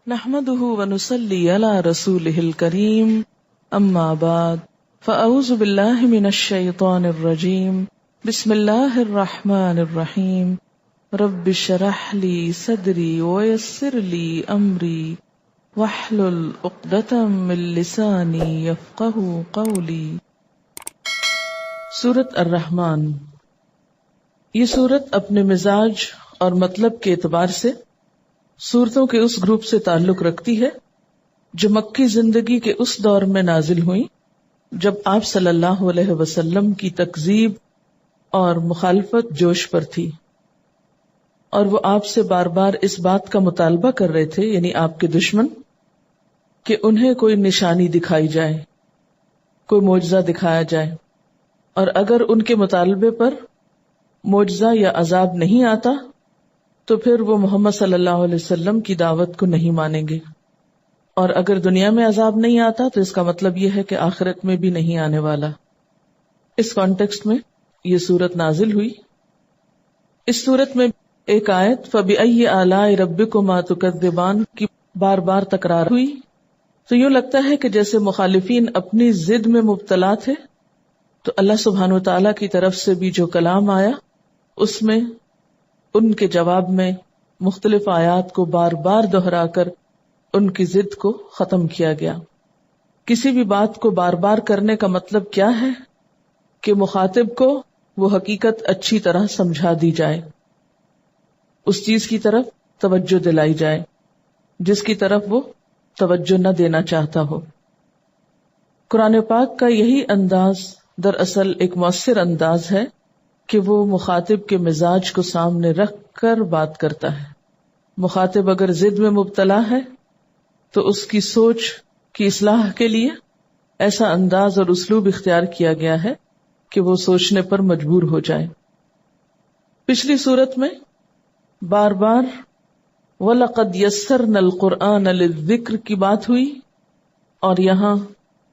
نحمده ونصلي على رسوله الكريم اما بعد فاعوذ بالله من الشيطان الرجيم بسم الله الرحمن الرحيم رب اشرح لي صدري ويسر لي امري واحلل عقدة من لساني يفقهوا قولي۔ سورۃ الرحمن، یہ سورت اپنے مزاج اور مطلب کے اعتبار سے سورتوں کے اس گروپ سے تعلق رکھتی ہے جو مکی زندگی کے اس دور میں نازل ہوئی جب آپ صلی اللہ علیہ وسلم کی تکذیب اور مخالفت جوش پر تھی، اور وہ آپ سے بار بار اس بات کا مطالبہ کر رہے تھے، یعنی آپ کے دشمن، کہ انہیں کوئی نشانی دکھائی جائے، کوئی معجزہ دکھایا جائے، اور اگر ان کے مطالبے پر معجزہ یا عذاب نہیں آتا تو پھر وہ محمد صلی اللہ علیہ وسلم کی دعوت کو نہیں مانیں گے، اور اگر دنیا میں عذاب نہیں آتا تو اس کا مطلب یہ ہے کہ آخرت میں بھی نہیں آنے والا۔ اس کانٹیکسٹ میں یہ سورت نازل ہوئی۔ اس سورت میں ایک آیت فَبِأَيِّ آلَاءِ رَبِّكُمَا تُكَذِّبَانِ کی بار بار تکرار ہوئی، تو یوں لگتا ہے کہ جیسے مخالفین اپنی ضد میں مبتلا تھے، تو اللہ سبحانہ وتعالیٰ کی طرف سے بھی جو کلام آیا اس میں ان کے جواب میں مختلف آیات کو بار بار دہرا کر ان کی ضد کو ختم کیا گیا۔ کسی بھی بات کو بار بار کرنے کا مطلب کیا ہے کہ مخاطب کو وہ حقیقت اچھی طرح سمجھا دی جائے، اس چیز کی طرف توجہ دلائی جائے جس کی طرف وہ توجہ نہ دینا چاہتا ہو۔ قرآن پاک کا یہی انداز دراصل ایک مؤثر انداز ہے کہ وہ مخاطب کے مزاج کو سامنے رکھ کر بات کرتا ہے۔ مخاطب اگر ضد میں مبتلا ہے تو اس کی سوچ کی اصلاح کے لیے ایسا انداز اور اسلوب اختیار کیا گیا ہے کہ وہ سوچنے پر مجبور ہو جائے۔ پچھلی صورت میں بار بار وَلَقَدْ يَسَّرْنَا الْقُرْآنَ لِلذِّكْرِ کی بات ہوئی، اور یہاں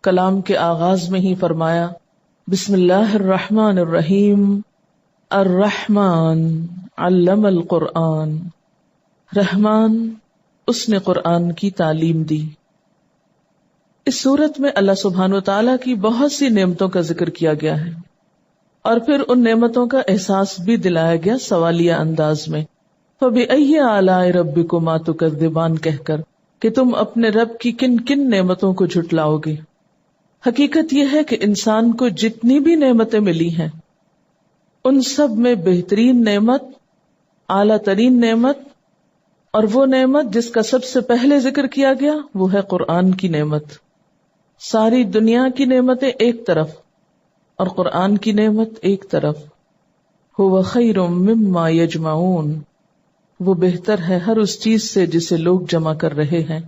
کلام کے آغاز میں ہی فرمایا بسم اللہ الرحمن الرحیم الرحمن علم القرآن، رحمان اس نے قرآن کی تعلیم دی۔ اس صورت میں اللہ سبحانہ وتعالیٰ کی بہت سی نعمتوں کا ذکر کیا گیا ہے، اور پھر ان نعمتوں کا احساس بھی دلایا گیا سوالیہ انداز میں فَبِأَيِّ آلَاءِ رَبِّكُمَا تُكَذِّبَانِ کہہ کر کہ تم اپنے رب کی کن کن نعمتوں کو جھٹلاؤ گے۔ حقیقت یہ ہے کہ انسان کو جتنی بھی نعمتیں ملی ہیں ان سب میں بہترین نعمت، اعلیٰ ترین نعمت، اور وہ نعمت جس کا سب سے پہلے ذکر کیا گیا وہ ہے قرآن کی نعمت۔ ساری دنیا کی نعمتیں ایک طرف اور قرآن کی نعمت ایک طرف۔ هو خیر مما یجمعون، وہ بہتر ہے ہر اس چیز سے جسے لوگ جمع کر رہے ہیں۔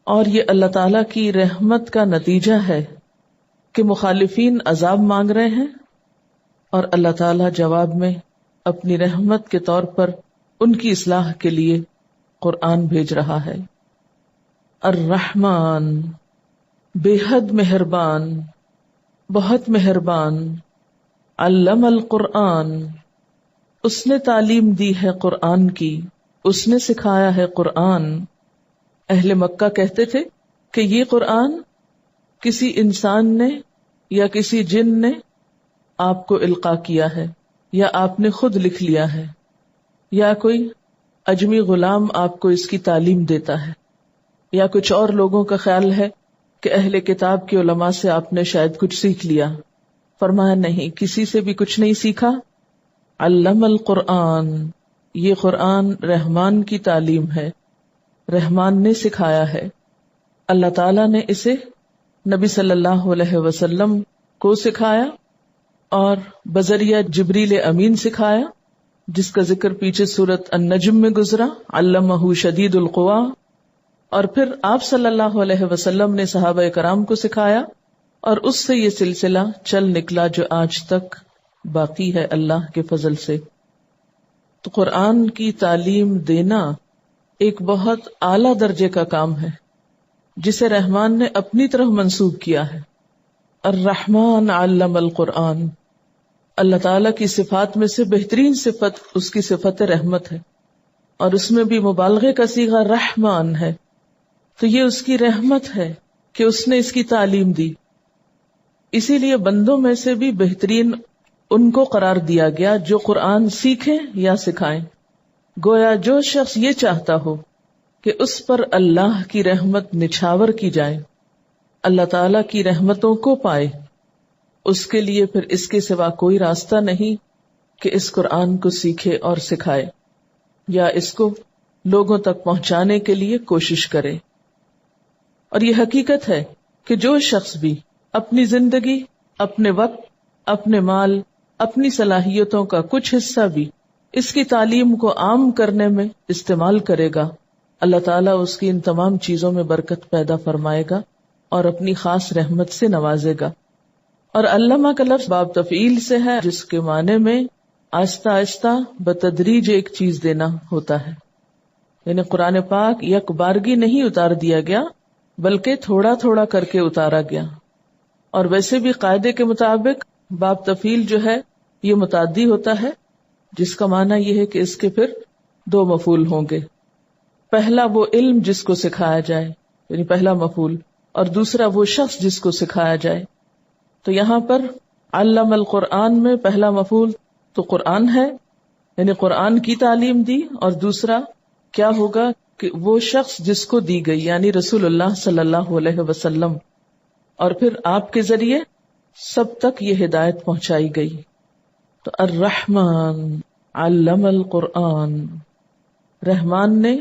اور یہ اللہ تعالیٰ کی رحمت کا نتیجہ ہے کہ مخالفین عذاب مانگ رہے ہیں اور اللہ تعالیٰ جواب میں اپنی رحمت کے طور پر ان کی اصلاح کے لیے قرآن بھیج رہا ہے۔ الرحمن، بے حد مہربان، بہت مہربان، علم القرآن، اس نے تعلیم دی ہے قرآن کی، اس نے سکھایا ہے قرآن۔ اہل مکہ کہتے تھے کہ یہ قرآن کسی انسان نے یا کسی جن نے آپ کو القاء کیا ہے، یا آپ نے خود لکھ لیا ہے، یا کوئی اجمی غلام آپ کو اس کی تعلیم دیتا ہے، یا کچھ اور لوگوں کا خیال ہے کہ اہل کتاب کے علماء سے آپ نے شاید کچھ سیکھ لیا۔ فرمایا نہیں، کسی سے بھی کچھ نہیں سیکھا۔ علم القرآن، یہ قرآن رحمان کی تعلیم ہے، رحمان نے سکھایا ہے۔ اللہ تعالیٰ نے اسے نبی صلی اللہ علیہ وسلم کو سکھایا اور بذریعہ جبریل امین سکھایا، جس کا ذکر پیچھے سورۃ النجم میں گزرا، علمہ شدید القوا۔ اور پھر آپ صلی اللہ علیہ وسلم نے صحابہ کرام کو سکھایا، اور اس سے یہ سلسلہ چل نکلا جو آج تک باقی ہے اللہ کے فضل سے۔ تو قرآن کی تعلیم دینا ایک بہت اعلیٰ درجے کا کام ہے جسے رحمان نے اپنی طرف منسوب کیا ہے۔ الرحمن علم القرآن، اللہ تعالیٰ کی صفات میں سے بہترین صفت اس کی صفت رحمت ہے، اور اس میں بھی مبالغے کا صیغہ رحمان ہے، تو یہ اس کی رحمت ہے کہ اس نے اس کی تعلیم دی. اسی لیے بندوں میں سے بھی بہترین ان کو قرار دیا گیا جو قرآن سیکھیں یا سکھائیں. گویا جو شخص یہ چاہتا ہو کہ اس پر اللہ کی رحمت نچھاور کی جائے، اللہ تعالی کی رحمتوں کو پائے، اس کے لیے پھر اس کے سوا کوئی راستہ نہیں کہ اس قرآن کو سیکھے اور سکھائے یا اس کو لوگوں تک پہنچانے کے لیے کوشش کرے. اور یہ حقیقت ہے کہ جو شخص بھی اپنی زندگی، اپنے وقت، اپنے مال، اپنی صلاحیتوں کا کچھ حصہ بھی اس کی تعلیم کو عام کرنے میں استعمال کرے گا، اللہ تعالیٰ اس کی ان تمام چیزوں میں برکت پیدا فرمائے گا اور اپنی خاص رحمت سے نوازے گا. اور علامہ کا لفظ باب تفعیل سے ہے، جس کے معنی میں آہستہ آہستہ بتدریج ایک چیز دینا ہوتا ہے. یعنی قرآن پاک یک بارگی نہیں اتار دیا گیا بلکہ تھوڑا تھوڑا کر کے اتارا گیا. اور ویسے بھی قاعدے کے مطابق باب تفعیل جو ہے یہ متعدی ہوتا ہے، جس کا معنی یہ ہے کہ اس کے پھر دو مفعول ہوں گے. پہلا وہ علم جس کو سکھایا جائے، یعنی پہلا مفعول، اور دوسرا وہ شخص جس کو سکھایا جائے. تو یہاں پر علم القرآن میں پہلا مفعول تو قرآن ہے، یعنی قرآن کی تعلیم دی، اور دوسرا کیا ہوگا کہ وہ شخص جس کو دی گئی، یعنی رسول اللہ صلی اللہ علیہ وسلم، اور پھر آپ کے ذریعے سب تک یہ ہدایت پہنچائی گئی. تو الرحمن علم القرآن، رحمان نے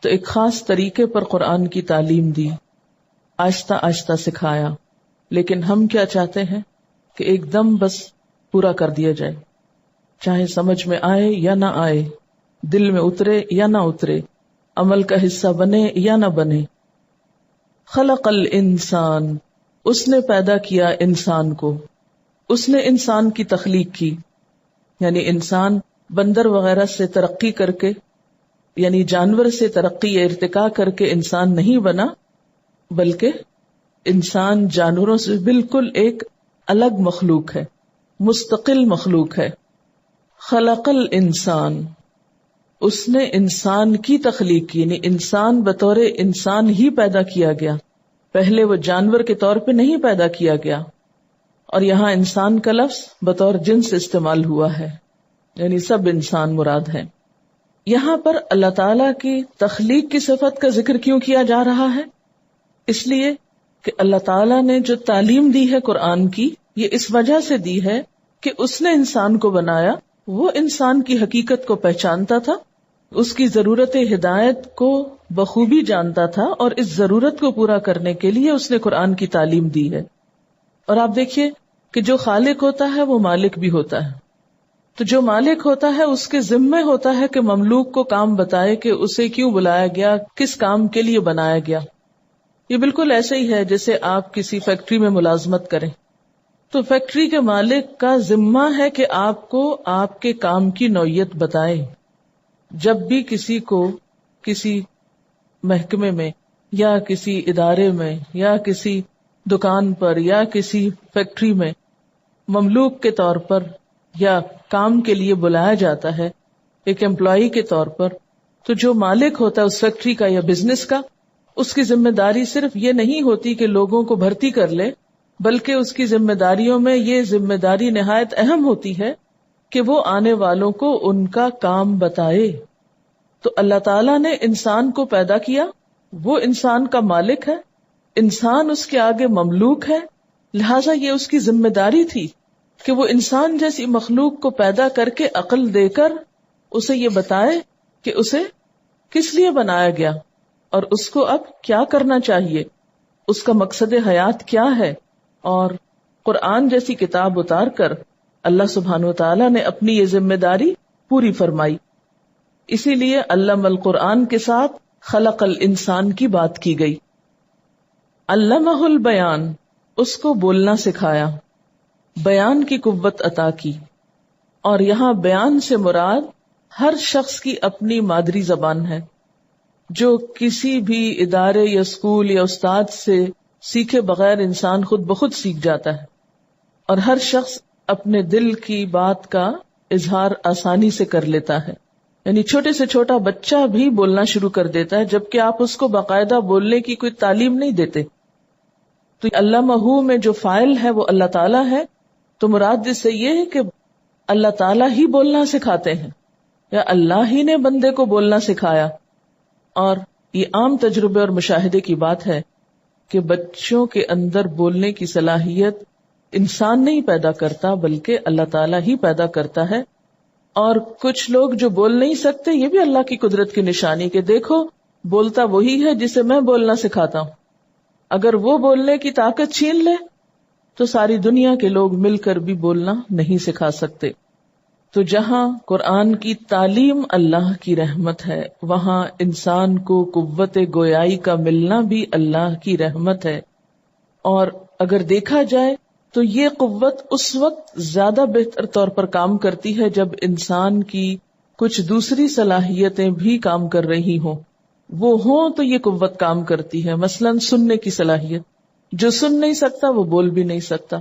تو ایک خاص طریقے پر قرآن کی تعلیم دی، آہستہ آہستہ سکھایا. لیکن ہم کیا چاہتے ہیں کہ ایک دم بس پورا کر دیا جائے، چاہے سمجھ میں آئے یا نہ آئے، دل میں اترے یا نہ اترے، عمل کا حصہ بنے یا نہ بنے. خلق الانسان، اس نے پیدا کیا انسان کو، اس نے انسان کی تخلیق کی. یعنی انسان بندر وغیرہ سے ترقی کر کے، یعنی جانور سے ترقی یا ارتقاء کر کے انسان نہیں بنا، بلکہ انسان جانوروں سے بالکل ایک الگ مخلوق ہے، مستقل مخلوق ہے. خلق الانسان، اس نے انسان کی تخلیق کی، یعنی انسان بطور انسان ہی پیدا کیا گیا، پہلے وہ جانور کے طور پہ نہیں پیدا کیا گیا. اور یہاں انسان کا لفظ بطور جنس استعمال ہوا ہے، یعنی سب انسان مراد ہے. یہاں پر اللہ تعالی کی تخلیق کی صفت کا ذکر کیوں کیا جا رہا ہے؟ اس لیے کہ اللہ تعالیٰ نے جو تعلیم دی ہے قرآن کی، یہ اس وجہ سے دی ہے کہ اس نے انسان کو بنایا، وہ انسان کی حقیقت کو پہچانتا تھا، اس کی ضرورت ہدایت کو بخوبی جانتا تھا، اور اس ضرورت کو پورا کرنے کے لیے اس نے قرآن کی تعلیم دی ہے. اور آپ دیکھیے کہ جو خالق ہوتا ہے وہ مالک بھی ہوتا ہے. تو جو مالک ہوتا ہے اس کے ذمے ہوتا ہے کہ مملوک کو کام بتائے کہ اسے کیوں بلایا گیا، کس کام کے لیے بنایا گیا. یہ بالکل ایسے ہی ہے جیسے آپ کسی فیکٹری میں ملازمت کریں تو فیکٹری کے مالک کا ذمہ ہے کہ آپ کو آپ کے کام کی نوعیت بتائے. جب بھی کسی کو کسی محکمے میں یا کسی ادارے میں یا کسی دکان پر یا کسی فیکٹری میں مملوک کے طور پر یا کام کے لیے بلایا جاتا ہے ایک امپلائی کے طور پر، تو جو مالک ہوتا ہے اس فیکٹری کا یا بزنس کا، اس کی ذمہ داری صرف یہ نہیں ہوتی کہ لوگوں کو بھرتی کر لے، بلکہ اس کی ذمہ داریوں میں یہ ذمہ داری نہایت اہم ہوتی ہے کہ وہ آنے والوں کو ان کا کام بتائے. تو اللہ تعالیٰ نے انسان کو پیدا کیا، وہ انسان کا مالک ہے، انسان اس کے آگے مملوک ہے، لہٰذا یہ اس کی ذمہ داری تھی کہ وہ انسان جیسی مخلوق کو پیدا کر کے عقل دے کر اسے یہ بتائے کہ اسے کس لیے بنایا گیا اور اس کو اب کیا کرنا چاہیے، اس کا مقصد حیات کیا ہے. اور قرآن جیسی کتاب اتار کر اللہ سبحانہ وتعالی نے اپنی یہ ذمہ داری پوری فرمائی. اسی لیے علم القرآن کے ساتھ خلق الانسان کی بات کی گئی. علمہ البیان، اس کو بولنا سکھایا، بیان کی قوت عطا کی. اور یہاں بیان سے مراد ہر شخص کی اپنی مادری زبان ہے، جو کسی بھی ادارے یا اسکول یا استاد سے سیکھے بغیر انسان خود بخود سیکھ جاتا ہے، اور ہر شخص اپنے دل کی بات کا اظہار آسانی سے کر لیتا ہے. یعنی چھوٹے سے چھوٹا بچہ بھی بولنا شروع کر دیتا ہے، جبکہ آپ اس کو باقاعدہ بولنے کی کوئی تعلیم نہیں دیتے. تو علمہ میں جو فاعل ہے وہ اللہ تعالیٰ ہے، تو مراد اس سے یہ ہے کہ اللہ تعالیٰ ہی بولنا سکھاتے ہیں یا اللہ ہی نے بندے کو بولنا سکھایا. اور یہ عام تجربے اور مشاہدے کی بات ہے کہ بچوں کے اندر بولنے کی صلاحیت انسان نہیں پیدا کرتا بلکہ اللہ تعالیٰ ہی پیدا کرتا ہے. اور کچھ لوگ جو بول نہیں سکتے، یہ بھی اللہ کی قدرت کی نشانی کہ دیکھو بولتا وہی ہے جسے میں بولنا سکھاتا ہوں. اگر وہ بولنے کی طاقت چھین لے تو ساری دنیا کے لوگ مل کر بھی بولنا نہیں سکھا سکتے. تو جہاں قرآن کی تعلیم اللہ کی رحمت ہے، وہاں انسان کو قوت گویائی کا ملنا بھی اللہ کی رحمت ہے. اور اگر دیکھا جائے تو یہ قوت اس وقت زیادہ بہتر طور پر کام کرتی ہے جب انسان کی کچھ دوسری صلاحیتیں بھی کام کر رہی ہوں. وہ ہوں تو یہ قوت کام کرتی ہے. مثلاً سننے کی صلاحیت، جو سن نہیں سکتا وہ بول بھی نہیں سکتا.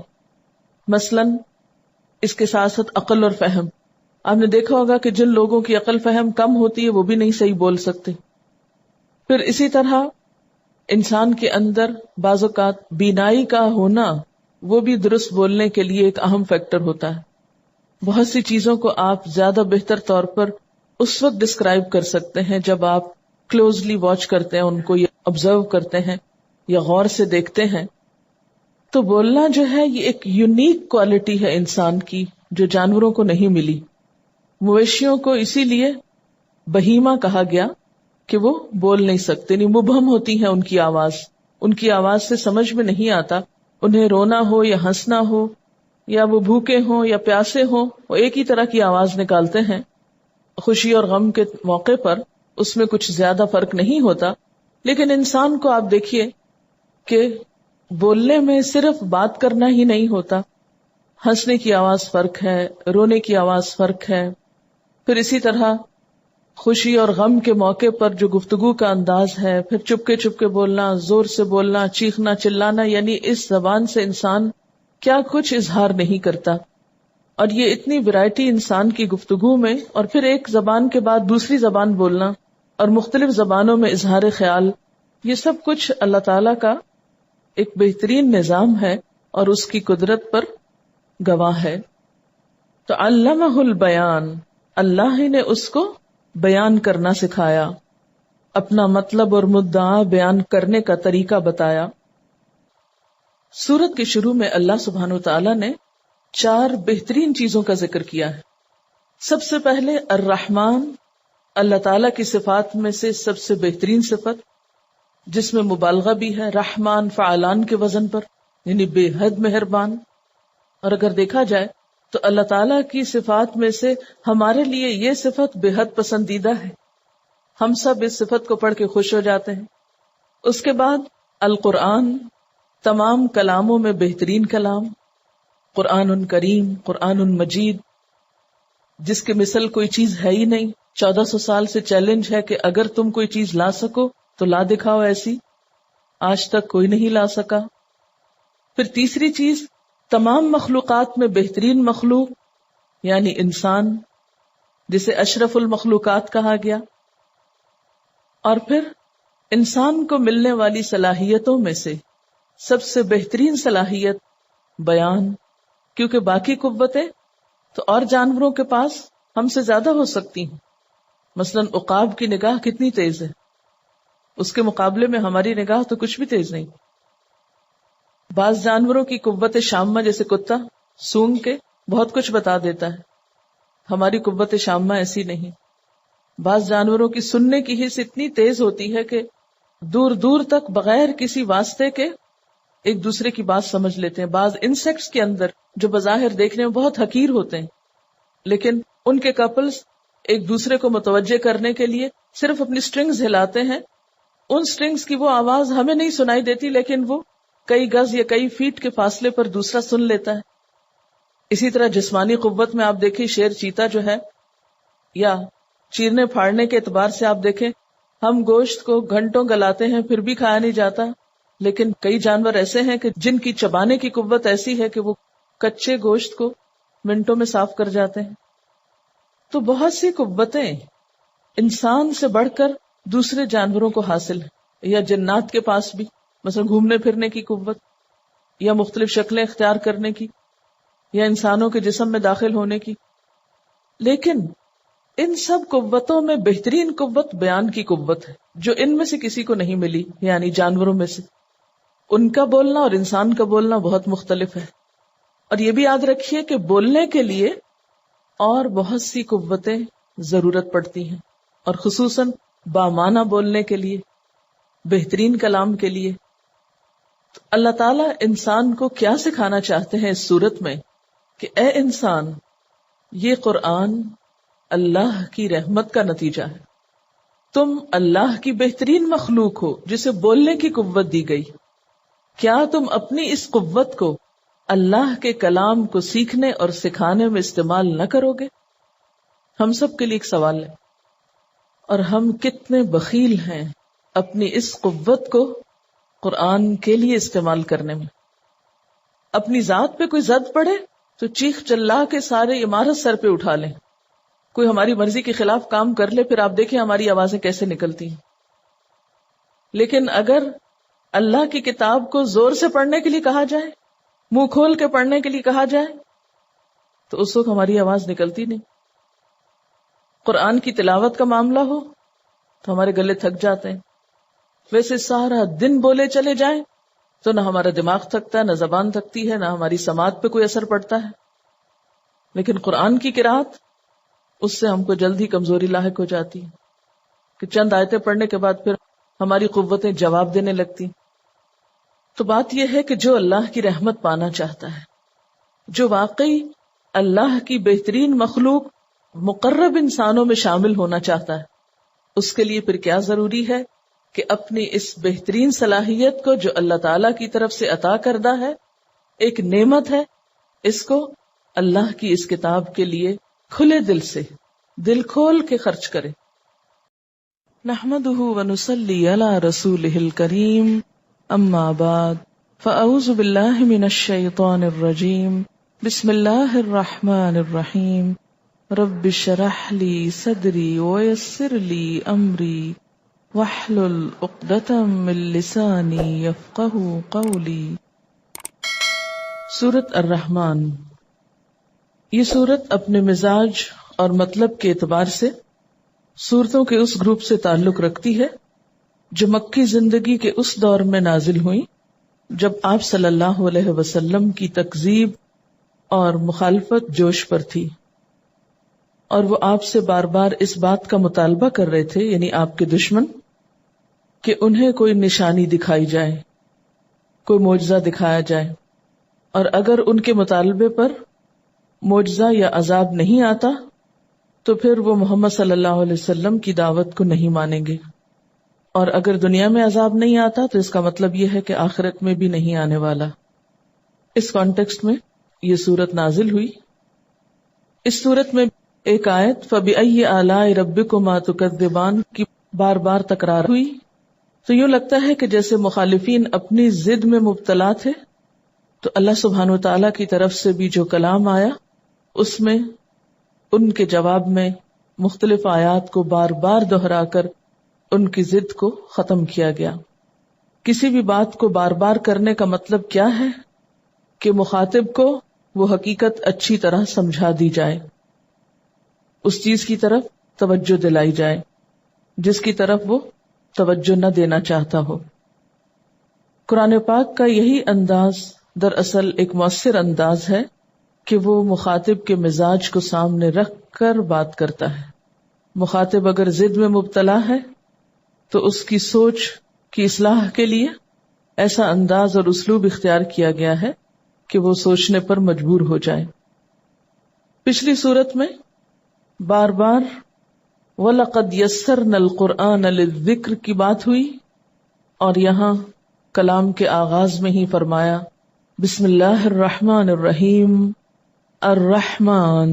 مثلاً اس کے ساتھ ساتھ عقل اور فہم. آپ نے دیکھا ہوگا کہ جن لوگوں کی عقل فہم کم ہوتی ہے وہ بھی نہیں صحیح بول سکتے. پھر اسی طرح انسان کے اندر بعض اوقات بینائی کا ہونا وہ بھی درست بولنے کے لیے ایک اہم فیکٹر ہوتا ہے. بہت سی چیزوں کو آپ زیادہ بہتر طور پر اس وقت ڈسکرائب کر سکتے ہیں جب آپ کلوزلی واچ کرتے ہیں ان کو، یا آبزرو کرتے ہیں یا غور سے دیکھتے ہیں. تو بولنا جو ہے یہ ایک یونیک کوالٹی ہے انسان کی جو جانوروں کو نہیں ملی. مویشیوں کو اسی لیے بہیمہ کہا گیا کہ وہ بول نہیں سکتے، نہیں مبہم ہوتی ہے ان کی آواز. ان کی آواز سے سمجھ میں نہیں آتا انہیں رونا ہو یا ہنسنا ہو، یا وہ بھوکے ہوں یا پیاسے ہوں، وہ ایک ہی طرح کی آواز نکالتے ہیں. خوشی اور غم کے موقع پر اس میں کچھ زیادہ فرق نہیں ہوتا. لیکن انسان کو آپ دیکھیے کہ بولنے میں صرف بات کرنا ہی نہیں ہوتا، ہنسنے کی آواز فرق ہے، رونے کی آواز فرق ہے. پھر اسی طرح خوشی اور غم کے موقع پر جو گفتگو کا انداز ہے، پھر چپکے چپکے بولنا، زور سے بولنا، چیخنا چلانا، یعنی اس زبان سے انسان کیا کچھ اظہار نہیں کرتا. اور یہ اتنی ویرائٹی انسان کی گفتگو میں، اور پھر ایک زبان کے بعد دوسری زبان بولنا اور مختلف زبانوں میں اظہار خیال، یہ سب کچھ اللہ تعالیٰ کا ایک بہترین نظام ہے اور اس کی قدرت پر گواہ ہے. تو علمہ البیان، اللہ ہی نے اس کو بیان کرنا سکھایا، اپنا مطلب اور مدعا بیان کرنے کا طریقہ بتایا. سورت کے شروع میں اللہ سبحانہ وتعالی نے 4 بہترین چیزوں کا ذکر کیا ہے. سب سے پہلے الرحمن، اللہ تعالیٰ کی صفات میں سے سب سے بہترین صفت، جس میں مبالغہ بھی ہے، رحمان فعلان کے وزن پر، یعنی بے حد مہربان. اور اگر دیکھا جائے تو اللہ تعالیٰ کی صفات میں سے ہمارے لیے یہ صفت بے حد پسندیدہ ہے. ہم سب اس صفت کو پڑھ کے خوش ہو جاتے ہیں. اس کے بعد القرآن، تمام کلاموں میں بہترین کلام، قرآن کریم، قرآن مجید، جس کے مثل کوئی چیز ہے ہی نہیں. 1400 سال سے چیلنج ہے کہ اگر تم کوئی چیز لا سکو تو لا دکھاؤ ایسی، آج تک کوئی نہیں لا سکا. پھر تیسری چیز، تمام مخلوقات میں بہترین مخلوق یعنی انسان، جسے اشرف المخلوقات کہا گیا. اور پھر انسان کو ملنے والی صلاحیتوں میں سے سب سے بہترین صلاحیت بیان، کیونکہ باقی قوتیں تو اور جانوروں کے پاس ہم سے زیادہ ہو سکتی ہیں. مثلاً عقاب کی نگاہ کتنی تیز ہے، اس کے مقابلے میں ہماری نگاہ تو کچھ بھی تیز نہیں. بعض جانوروں کی قوت شامہ جیسے کتا سونگ کے بہت کچھ بتا دیتا ہے، ہماری قوت شامہ ایسی نہیں. بعض جانوروں کی سننے کی حس اتنی تیز ہوتی ہے کہ دور دور تک بغیر کسی واسطے کے ایک دوسرے کی بات سمجھ لیتے ہیں. بعض انسیکٹس کے اندر جو بظاہر دیکھنے میں بہت حقیر ہوتے ہیں، لیکن ان کے کپلز ایک دوسرے کو متوجہ کرنے کے لیے صرف اپنی سٹرنگز ہلاتے ہیں. ان سٹرنگز کی وہ آواز ہمیں نہیں سنائی دیتی، لیکن وہ کئی گز یا کئی فیٹ کے فاصلے پر دوسرا سن لیتا ہے. اسی طرح جسمانی قوت میں آپ دیکھیں شیر چیتا جو ہے، یا چیرنے پھاڑنے کے اعتبار سے آپ دیکھیں، ہم گوشت کو گھنٹوں گلاتے ہیں پھر بھی کھایا نہیں جاتا، لیکن کئی جانور ایسے ہیں کہ جن کی چبانے کی قوت ایسی ہے کہ وہ کچے گوشت کو منٹوں میں صاف کر جاتے ہیں. تو بہت سی قوتیں انسان سے بڑھ کر دوسرے جانوروں کو حاصل ہے، یا جنات کے پاس بھی، مثلا گھومنے پھرنے کی قوت، یا مختلف شکلیں اختیار کرنے کی، یا انسانوں کے جسم میں داخل ہونے کی. لیکن ان سب قوتوں میں بہترین قوت بیان کی قوت ہے، جو ان میں سے کسی کو نہیں ملی، یعنی جانوروں میں سے. ان کا بولنا اور انسان کا بولنا بہت مختلف ہے. اور یہ بھی یاد رکھیے کہ بولنے کے لیے اور بہت سی قوتیں ضرورت پڑتی ہیں، اور خصوصاً بامعنی بولنے کے لیے، بہترین کلام کے لیے. تو اللہ تعالیٰ انسان کو کیا سکھانا چاہتے ہیں اس صورت میں کہ اے انسان، یہ قرآن اللہ کی رحمت کا نتیجہ ہے. تم اللہ کی بہترین مخلوق ہو جسے بولنے کی قوت دی گئی. کیا تم اپنی اس قوت کو اللہ کے کلام کو سیکھنے اور سکھانے میں استعمال نہ کرو گے؟ ہم سب کے لیے ایک سوال ہے، اور ہم کتنے بخیل ہیں اپنی اس قوت کو قرآن کے لیے استعمال کرنے میں. اپنی ذات پہ کوئی زد پڑے تو چیخ چلا کے سارے عمارت سر پہ اٹھا لیں. کوئی ہماری مرضی کے خلاف کام کر لے، پھر آپ دیکھیں ہماری آوازیں کیسے نکلتی ہیں. لیکن اگر اللہ کی کتاب کو زور سے پڑھنے کے لیے کہا جائے، منہ کھول کے پڑھنے کے لیے کہا جائے، تو اس وقت ہماری آواز نکلتی نہیں. قرآن کی تلاوت کا معاملہ ہو تو ہمارے گلے تھک جاتے ہیں. ویسے سارا دن بولے چلے جائیں تو نہ ہمارا دماغ تھکتا ہے، نہ زبان تھکتی ہے، نہ ہماری سماعت پہ کوئی اثر پڑتا ہے. لیکن قرآن کی قرات، اس سے ہم کو جلد ہی کمزوری لاحق ہو جاتی ہے کہ چند آیتیں پڑھنے کے بعد پھر ہماری قوتیں جواب دینے لگتی. تو بات یہ ہے کہ جو اللہ کی رحمت پانا چاہتا ہے، جو واقعی اللہ کی بہترین مخلوق مقرب انسانوں میں شامل ہونا چاہتا ہے، اس کے لیے پھر کیا ضروری ہے کہ اپنی اس بہترین صلاحیت کو جو اللہ تعالی کی طرف سے عطا کردہ ہے، ایک نعمت ہے، اس کو اللہ کی اس کتاب کے لیے کھلے دل سے، دل کھول کے خرچ کرے. نحمده ونصلي على رسوله الكريم، اما بعد فاعوذ بالله من الشيطان الرجيم. بسم الله الرحمن الرحيم. رب اشرح لي صدري ويسر لي امري واحلل عقدة من لساني يفقهوا قولي. سورۃ الرحمن. یہ سورت اپنے مزاج اور مطلب کے اعتبار سے سورتوں کے اس گروپ سے تعلق رکھتی ہے جو مکی زندگی کے اس دور میں نازل ہوئی جب آپ صلی اللہ علیہ وسلم کی تکذیب اور مخالفت جوش پر تھی، اور وہ آپ سے بار بار اس بات کا مطالبہ کر رہے تھے، یعنی آپ کے دشمن، کہ انہیں کوئی نشانی دکھائی جائے، کوئی معجزہ دکھایا جائے، اور اگر ان کے مطالبے پر معجزہ یا عذاب نہیں آتا تو پھر وہ محمد صلی اللہ علیہ وسلم کی دعوت کو نہیں مانیں گے، اور اگر دنیا میں عذاب نہیں آتا تو اس کا مطلب یہ ہے کہ آخرت میں بھی نہیں آنے والا. اس کانٹیکسٹ میں یہ سورت نازل ہوئی. اس سورت میں ایک آیت فَبِأَيِّ آلَاءِ رَبِّكُمَا تُكَذِّبَانِ کی بار بار تکرار ہوئی، تو یوں لگتا ہے کہ جیسے مخالفین اپنی ضد میں مبتلا تھے، تو اللہ سبحانہ وتعالی کی طرف سے بھی جو کلام آیا اس میں ان کے جواب میں مختلف آیات کو بار بار دہرا کر ان کی ضد کو ختم کیا گیا. کسی بھی بات کو بار بار کرنے کا مطلب کیا ہے کہ مخاطب کو وہ حقیقت اچھی طرح سمجھا دی جائے، اس چیز کی طرف توجہ دلائی جائے جس کی طرف وہ توجہ نہ دینا چاہتا ہو. قرآن پاک کا یہی انداز دراصل ایک مؤثر انداز ہے کہ وہ مخاطب کے مزاج کو سامنے رکھ کر بات کرتا ہے. مخاطب اگر ضد میں مبتلا ہے تو اس کی سوچ کی اصلاح کے لیے ایسا انداز اور اسلوب اختیار کیا گیا ہے کہ وہ سوچنے پر مجبور ہو جائے. پچھلی صورت میں بار بار وَلَقَدْ يَسَّرْنَا الْقُرْآنَ لِلذِّكْرِ کی بات ہوئی، اور یہاں کلام کے آغاز میں ہی فرمایا بسم اللہ الرحمن الرحیم. الرحمن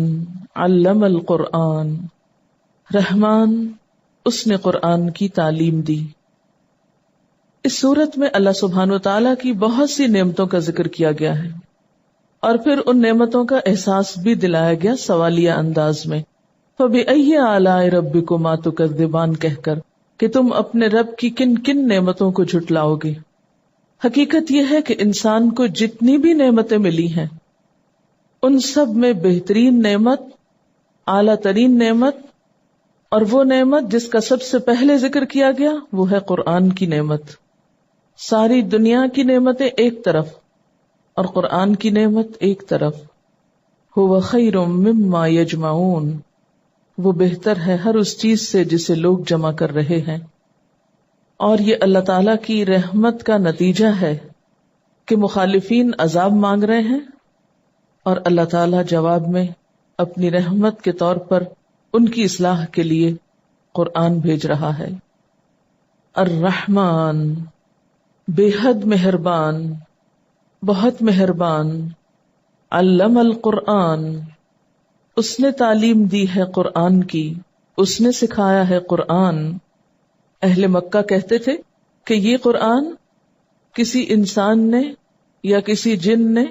علم القرآن، رحمان اس نے قرآن کی تعلیم دی. اس صورت میں اللہ سبحانہ وتعالیٰ کی بہت سی نعمتوں کا ذکر کیا گیا ہے، اور پھر ان نعمتوں کا احساس بھی دلایا گیا سوالیہ انداز میں، فَبِأَيِّ آلَاءِ رَبِّكُمَا تُكَذِّبَانِ کہہ کر کہ تم اپنے رب کی کن کن نعمتوں کو جھٹلاؤ گے۔ حقیقت یہ ہے کہ انسان کو جتنی بھی نعمتیں ملی ہیں ان سب میں بہترین نعمت، اعلیٰ ترین نعمت، اور وہ نعمت جس کا سب سے پہلے ذکر کیا گیا وہ ہے قرآن کی نعمت۔ ساری دنیا کی نعمتیں ایک طرف اور قرآن کی نعمت ایک طرف۔ هو خیر مما یجمعون، وہ بہتر ہے ہر اس چیز سے جسے لوگ جمع کر رہے ہیں۔ اور یہ اللہ تعالی کی رحمت کا نتیجہ ہے کہ مخالفین عذاب مانگ رہے ہیں اور اللہ تعالی جواب میں اپنی رحمت کے طور پر ان کی اصلاح کے لیے قرآن بھیج رہا ہے۔ الرحمن، بے حد مہربان، بہت مہربان، علم القرآن، اس نے تعلیم دی ہے قرآن کی، اس نے سکھایا ہے قرآن۔ اہل مکہ کہتے تھے کہ یہ قرآن کسی انسان نے یا کسی جن نے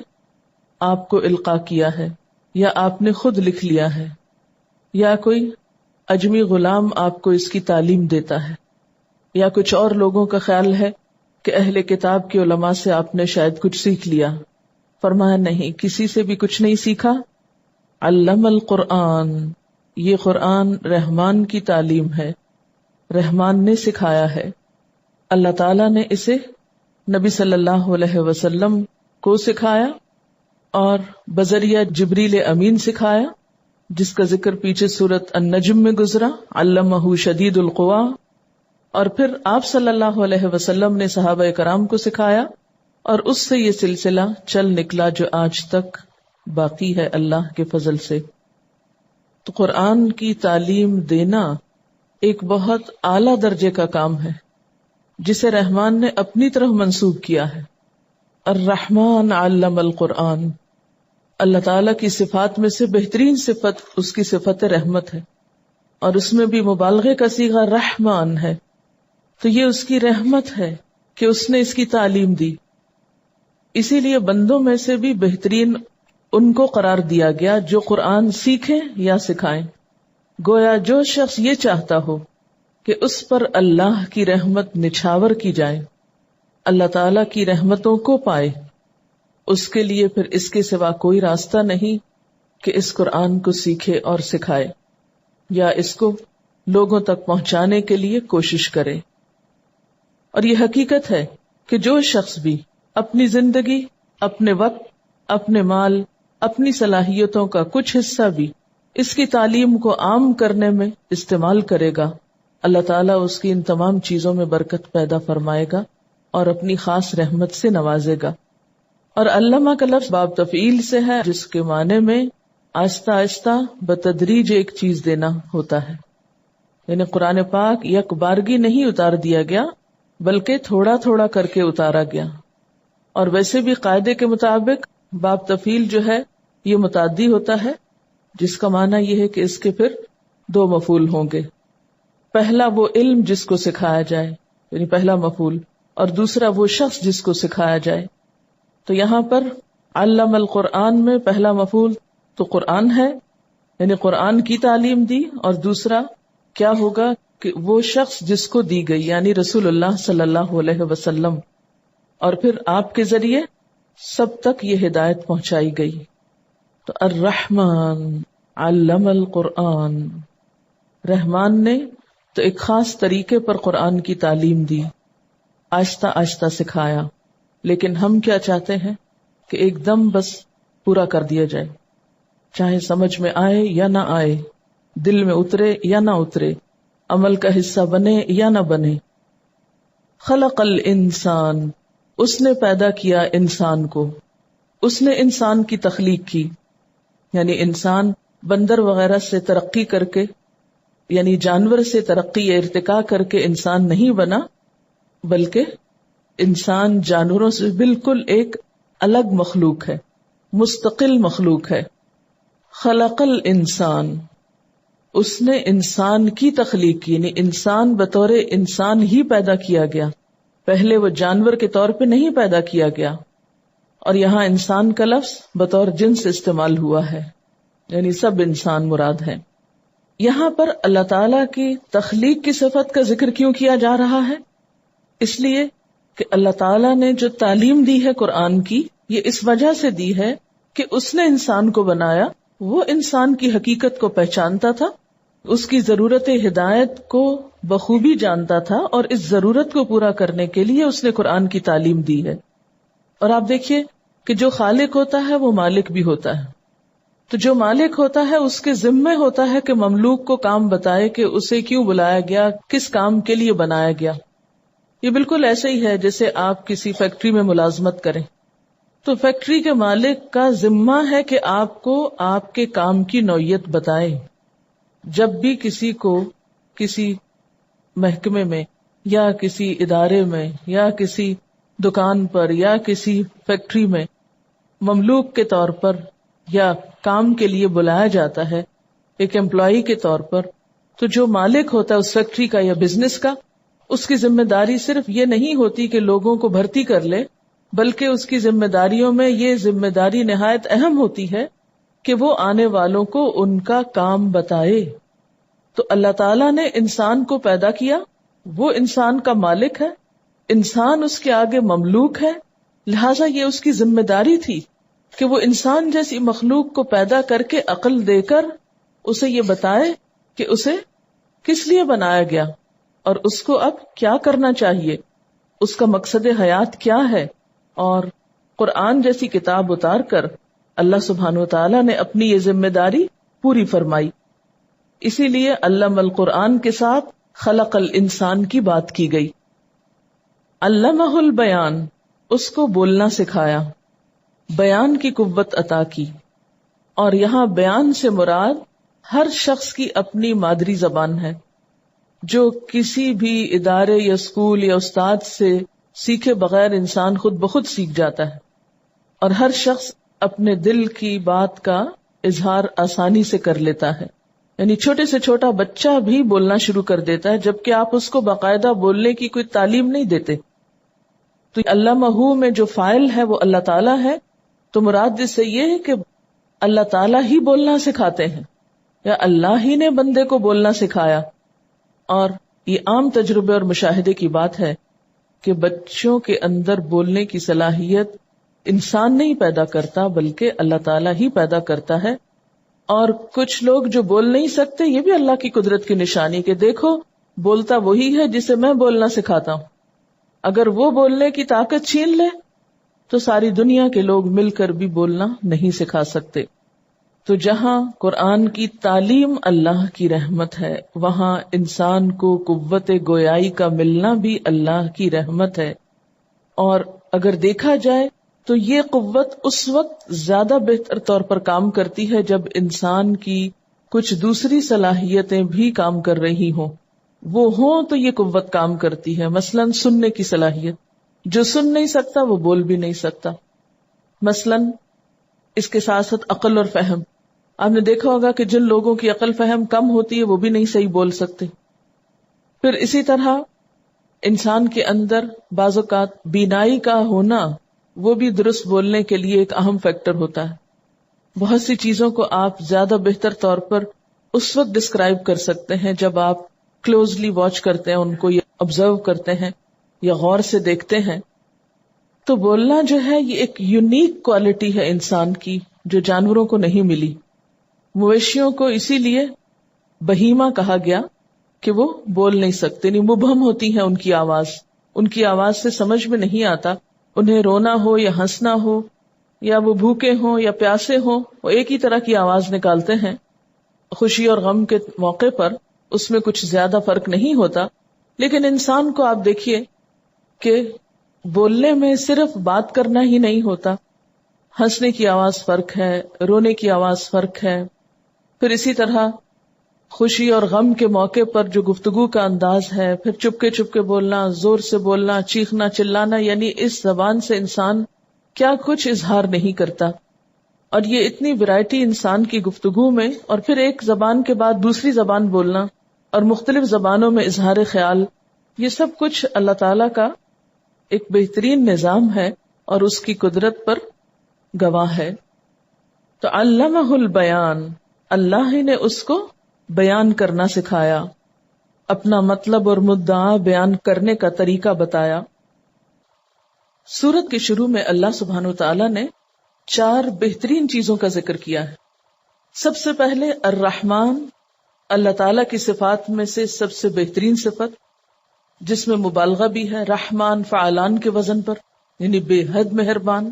آپ کو القاء کیا ہے، یا آپ نے خود لکھ لیا ہے، یا کوئی اجمی غلام آپ کو اس کی تعلیم دیتا ہے، یا کچھ اور لوگوں کا خیال ہے کہ اہل کتاب کے علماء سے آپ نے شاید کچھ سیکھ لیا۔ فرمایا نہیں، کسی سے بھی کچھ نہیں سیکھا۔ علم القرآن، یہ قرآن رحمان کی تعلیم ہے، رحمان نے سکھایا ہے۔ اللہ تعالیٰ نے اسے نبی صلی اللہ علیہ وسلم کو سکھایا اور بذریعہ جبریل امین سکھایا، جس کا ذکر پیچھے سورۃ النجم میں گزرا، علمہ شدید القوا۔ اور پھر آپ صلی اللہ علیہ وسلم نے صحابہ کرام کو سکھایا اور اس سے یہ سلسلہ چل نکلا جو آج تک باقی ہے اللہ کے فضل سے۔ تو قرآن کی تعلیم دینا ایک بہت اعلیٰ درجے کا کام ہے جسے رحمان نے اپنی طرف منسوب کیا ہے۔ الرحمن علم القرآن، اللہ تعالیٰ کی صفات میں سے بہترین صفت اس کی صفت رحمت ہے، اور اس میں بھی مبالغے کا صیغہ رحمان ہے، تو یہ اس کی رحمت ہے کہ اس نے اس کی تعلیم دی۔ اسی لیے بندوں میں سے بھی بہترین ان کو قرار دیا گیا جو قرآن سیکھیں یا سکھائیں۔ گویا جو شخص یہ چاہتا ہو کہ اس پر اللہ کی رحمت نچھاور کی جائے، اللہ تعالی کی رحمتوں کو پائے، اس کے لیے پھر اس کے سوا کوئی راستہ نہیں کہ اس قرآن کو سیکھے اور سکھائے یا اس کو لوگوں تک پہنچانے کے لیے کوشش کرے۔ اور یہ حقیقت ہے کہ جو شخص بھی اپنی زندگی، اپنے وقت، اپنے مال، اپنی صلاحیتوں کا کچھ حصہ بھی اس کی تعلیم کو عام کرنے میں استعمال کرے گا، اللہ تعالیٰ اس کی ان تمام چیزوں میں برکت پیدا فرمائے گا اور اپنی خاص رحمت سے نوازے گا۔ اور علامہ کا لفظ باب تفعیل سے ہے، جس کے معنی میں آہستہ آہستہ بتدریج ایک چیز دینا ہوتا ہے، یعنی قرآن پاک یک بارگی نہیں اتار دیا گیا بلکہ تھوڑا تھوڑا کر کے اتارا گیا۔ اور ویسے بھی قاعدے کے مطابق باب تفعیل جو ہے یہ متعدی ہوتا ہے، جس کا معنی یہ ہے کہ اس کے پھر دو مفعول ہوں گے۔ پہلا وہ علم جس کو سکھایا جائے، یعنی پہلا مفعول، اور دوسرا وہ شخص جس کو سکھایا جائے۔ تو یہاں پر علم القرآن میں پہلا مفعول تو قرآن ہے، یعنی قرآن کی تعلیم دی، اور دوسرا کیا ہوگا کہ وہ شخص جس کو دی گئی، یعنی رسول اللہ صلی اللہ علیہ وسلم، اور پھر آپ کے ذریعے سب تک یہ ہدایت پہنچائی گئی۔ تو الرحمن علم القرآن، رحمان نے تو ایک خاص طریقے پر قرآن کی تعلیم دی، آہستہ آہستہ سکھایا، لیکن ہم کیا چاہتے ہیں کہ ایک دم بس پورا کر دیا جائے، چاہے سمجھ میں آئے یا نہ آئے، دل میں اترے یا نہ اترے، عمل کا حصہ بنے یا نہ بنے۔ خلق الانسان، اس نے پیدا کیا انسان کو، اس نے انسان کی تخلیق کی، یعنی انسان بندر وغیرہ سے ترقی کر کے، یعنی جانور سے ترقی یا ارتقاء کر کے انسان نہیں بنا، بلکہ انسان جانوروں سے بالکل ایک الگ مخلوق ہے، مستقل مخلوق ہے۔ خلق الانسان، اس نے انسان کی تخلیق کی، یعنی انسان بطور انسان ہی پیدا کیا گیا، پہلے وہ جانور کے طور پہ نہیں پیدا کیا گیا۔ اور یہاں انسان کا لفظ بطور جنس استعمال ہوا ہے، یعنی سب انسان مراد ہیں۔ یہاں پر اللہ تعالیٰ کی تخلیق کی صفت کا ذکر کیوں کیا جا رہا ہے؟ اس لیے کہ اللہ تعالیٰ نے جو تعلیم دی ہے قرآن کی، یہ اس وجہ سے دی ہے کہ اس نے انسان کو بنایا، وہ انسان کی حقیقت کو پہچانتا تھا، اس کی ضرورت ہدایت کو بخوبی جانتا تھا، اور اس ضرورت کو پورا کرنے کے لیے اس نے قرآن کی تعلیم دی ہے۔ اور آپ دیکھیے کہ جو خالق ہوتا ہے وہ مالک بھی ہوتا ہے، تو جو مالک ہوتا ہے اس کے ذمے ہوتا ہے کہ مملوک کو کام بتائے کہ اسے کیوں بلایا گیا، کس کام کے لیے بنایا گیا۔ یہ بالکل ایسے ہی ہے جیسے آپ کسی فیکٹری میں ملازمت کریں تو فیکٹری کے مالک کا ذمہ ہے کہ آپ کو آپ کے کام کی نوعیت بتائے۔ جب بھی کسی کو کسی محکمے میں یا کسی ادارے میں یا کسی دکان پر یا کسی فیکٹری میں مملوک کے طور پر یا کام کے لیے بلایا جاتا ہے ایک امپلائی کے طور پر، تو جو مالک ہوتا ہے اس فیکٹری کا یا بزنس کا، اس کی ذمہ داری صرف یہ نہیں ہوتی کہ لوگوں کو بھرتی کر لے، بلکہ اس کی ذمہ داریوں میں یہ ذمہ داری نہایت اہم ہوتی ہے کہ وہ آنے والوں کو ان کا کام بتائے۔ تو اللہ تعالیٰ نے انسان کو پیدا کیا، وہ انسان کا مالک ہے، انسان اس کے آگے مملوک ہے، لہٰذا یہ اس کی ذمہ داری تھی کہ وہ انسان جیسی مخلوق کو پیدا کر کے عقل دے کر اسے یہ بتائے کہ اسے کس لیے بنایا گیا اور اس کو اب کیا کرنا چاہیے، اس کا مقصد حیات کیا ہے۔ اور قرآن جیسی کتاب اتار کر اللہ سبحانہ وتعالیٰ نے اپنی یہ ذمہ داری پوری فرمائی۔ اسی لیے علم القرآن کے ساتھ خلق الانسان کی بات کی گئی۔ علمہ البیان، اس کو بولنا سکھایا، بیان کی قوت عطا کی۔ اور یہاں بیان سے مراد ہر شخص کی اپنی مادری زبان ہے، جو کسی بھی ادارے یا اسکول یا استاد سے سیکھے بغیر انسان خود بخود سیکھ جاتا ہے، اور ہر شخص اپنے دل کی بات کا اظہار آسانی سے کر لیتا ہے۔ یعنی چھوٹے سے چھوٹا بچہ بھی بولنا شروع کر دیتا ہے، جبکہ آپ اس کو باقاعدہ بولنے کی کوئی تعلیم نہیں دیتے۔ تو علمہ میں جو فاعل ہے وہ اللہ تعالیٰ ہے، تو مراد اس سے یہ ہے کہ اللہ تعالیٰ ہی بولنا سکھاتے ہیں، یا اللہ ہی نے بندے کو بولنا سکھایا۔ اور یہ عام تجربے اور مشاہدے کی بات ہے کہ بچوں کے اندر بولنے کی صلاحیت انسان نہیں پیدا کرتا بلکہ اللہ تعالیٰ ہی پیدا کرتا ہے۔ اور کچھ لوگ جو بول نہیں سکتے، یہ بھی اللہ کی قدرت کی نشانی کہ دیکھو بولتا وہی ہے جسے میں بولنا سکھاتا ہوں، اگر وہ بولنے کی طاقت چھین لے تو ساری دنیا کے لوگ مل کر بھی بولنا نہیں سکھا سکتے۔ تو جہاں قرآن کی تعلیم اللہ کی رحمت ہے، وہاں انسان کو قوت گویائی کا ملنا بھی اللہ کی رحمت ہے۔ اور اگر دیکھا جائے تو یہ قوت اس وقت زیادہ بہتر طور پر کام کرتی ہے جب انسان کی کچھ دوسری صلاحیتیں بھی کام کر رہی ہوں، وہ ہوں تو یہ قوت کام کرتی ہے۔ مثلاً سننے کی صلاحیت، جو سن نہیں سکتا وہ بول بھی نہیں سکتا۔ مثلاً اس کے ساتھ ساتھ عقل اور فہم، آپ نے دیکھا ہوگا کہ جن لوگوں کی عقل فہم کم ہوتی ہے وہ بھی نہیں صحیح بول سکتے۔ پھر اسی طرح انسان کے اندر بعض اوقات بینائی کا ہونا، وہ بھی درست بولنے کے لیے ایک اہم فیکٹر ہوتا ہے۔ بہت سی چیزوں کو آپ زیادہ بہتر طور پر اس وقت ڈسکرائب کر سکتے ہیں جب آپ کلوزلی واچ کرتے ہیں ان کو، یا آبزرو کرتے ہیں یا غور سے دیکھتے ہیں۔ تو بولنا جو ہے یہ ایک یونیک کوالٹی ہے انسان کی جو جانوروں کو نہیں ملی۔ مویشیوں کو اسی لیے بہیمہ کہا گیا کہ وہ بول نہیں سکتے، نہیں مبہم ہوتی ہے ان کی آواز سے سمجھ میں نہیں آتا انہیں رونا ہو یا ہنسنا ہو، یا وہ بھوکے ہوں یا پیاسے ہوں، وہ ایک ہی طرح کی آواز نکالتے ہیں۔ خوشی اور غم کے موقع پر اس میں کچھ زیادہ فرق نہیں ہوتا، لیکن انسان کو آپ دیکھیے کہ بولنے میں صرف بات کرنا ہی نہیں ہوتا، ہنسنے کی آواز فرق ہے، رونے کی آواز فرق ہے، پھر اسی طرح خوشی اور غم کے موقع پر جو گفتگو کا انداز ہے، پھر چپکے چپکے بولنا، زور سے بولنا، چیخنا چلانا، یعنی اس زبان سے انسان کیا کچھ اظہار نہیں کرتا۔ اور یہ اتنی ویرائٹی انسان کی گفتگو میں، اور پھر ایک زبان کے بعد دوسری زبان بولنا اور مختلف زبانوں میں اظہار خیال، یہ سب کچھ اللہ تعالیٰ کا ایک بہترین نظام ہے اور اس کی قدرت پر گواہ ہے۔ تو علمہ البیان، اللہ ہی نے اس کو بیان کرنا سکھایا، اپنا مطلب اور مدعا بیان کرنے کا طریقہ بتایا۔ سورت کے شروع میں اللہ سبحانہ وتعالی نے 4 بہترین چیزوں کا ذکر کیا ہے۔ سب سے پہلے الرحمن، اللہ تعالی کی صفات میں سے سب سے بہترین صفت، جس میں مبالغہ بھی ہے، رحمان فعلان کے وزن پر، یعنی بے حد مہربان۔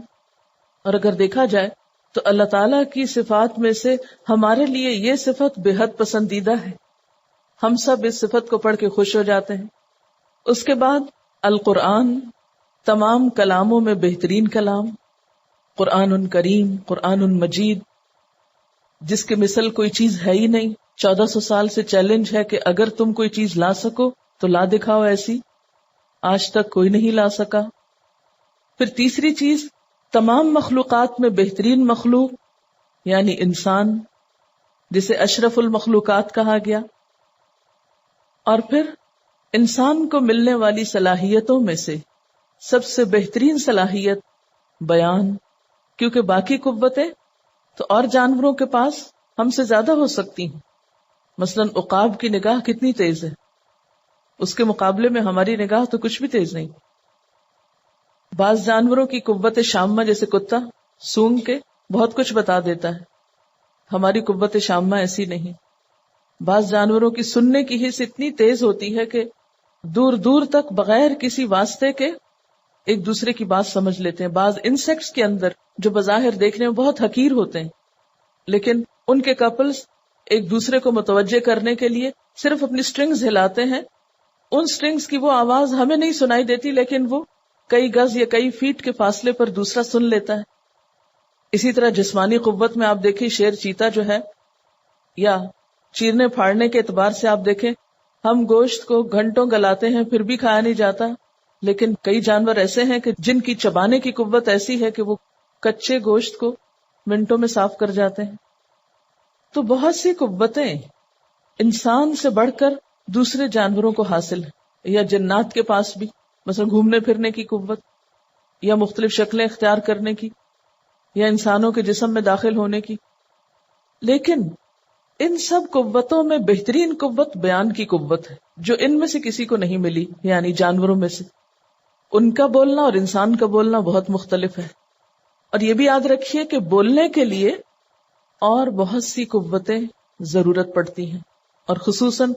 اور اگر دیکھا جائے تو اللہ تعالیٰ کی صفات میں سے ہمارے لیے یہ صفت بے حد پسندیدہ ہے، ہم سب اس صفت کو پڑھ کے خوش ہو جاتے ہیں۔ اس کے بعد القرآن، تمام کلاموں میں بہترین کلام، قرآن کریم، قرآن مجید، جس کے مثل کوئی چیز ہے ہی نہیں۔ 1400 سال سے چیلنج ہے کہ اگر تم کوئی چیز لا سکو تو لا دکھاؤ، ایسی آج تک کوئی نہیں لا سکا۔ پھر تیسری چیز، تمام مخلوقات میں بہترین مخلوق یعنی انسان، جسے اشرف المخلوقات کہا گیا۔ اور پھر انسان کو ملنے والی صلاحیتوں میں سے سب سے بہترین صلاحیت بیان، کیونکہ باقی قوتیں تو اور جانوروں کے پاس ہم سے زیادہ ہو سکتی ہیں۔ مثلا عقاب کی نگاہ کتنی تیز ہے، اس کے مقابلے میں ہماری نگاہ تو کچھ بھی تیز نہیں۔ بعض جانوروں کی قوت شامہ جیسے کتا سونگ کے بہت کچھ بتا دیتا ہے، ہماری قوت شامہ ایسی نہیں۔ بعض جانوروں کی سننے کی حس اتنی تیز ہوتی ہے کہ دور دور تک بغیر کسی واسطے کے ایک دوسرے کی بات سمجھ لیتے ہیں۔ بعض انسیکٹس کے اندر جو بظاہر دیکھنے میں بہت حقیر ہوتے ہیں، لیکن ان کے کپلز ایک دوسرے کو متوجہ کرنے کے لیے صرف اپنی سٹرنگز ہلاتے ہیں، ان سٹرنگز کی وہ آواز ہمیں نہیں سنائی دیتی، لیکن وہ کئی گز یا کئی فیٹ کے فاصلے پر دوسرا سن لیتا ہے۔ اسی طرح جسمانی قوت میں آپ دیکھیں شیر چیتا جو ہے، یا چیرنے پھاڑنے کے اعتبار سے آپ دیکھیں، ہم گوشت کو گھنٹوں گلاتے ہیں پھر بھی کھایا نہیں جاتا، لیکن کئی جانور ایسے ہیں کہ جن کی چبانے کی قوت ایسی ہے کہ وہ کچے گوشت کو منٹوں میں صاف کر جاتے ہیں۔ تو بہت سی قوتیں انسان سے بڑھ کر دوسرے جانوروں کو حاصل ہیں، یا جنات کے پاس بھی، مثلا گھومنے پھرنے کی قوت، یا مختلف شکلیں اختیار کرنے کی، یا انسانوں کے جسم میں داخل ہونے کی۔ لیکن ان سب قوتوں میں بہترین قوت بیان کی قوت ہے، جو ان میں سے کسی کو نہیں ملی، یعنی جانوروں میں سے۔ ان کا بولنا اور انسان کا بولنا بہت مختلف ہے۔ اور یہ بھی یاد رکھیے کہ بولنے کے لیے اور بہت سی قوتیں ضرورت پڑتی ہیں، اور خصوصاً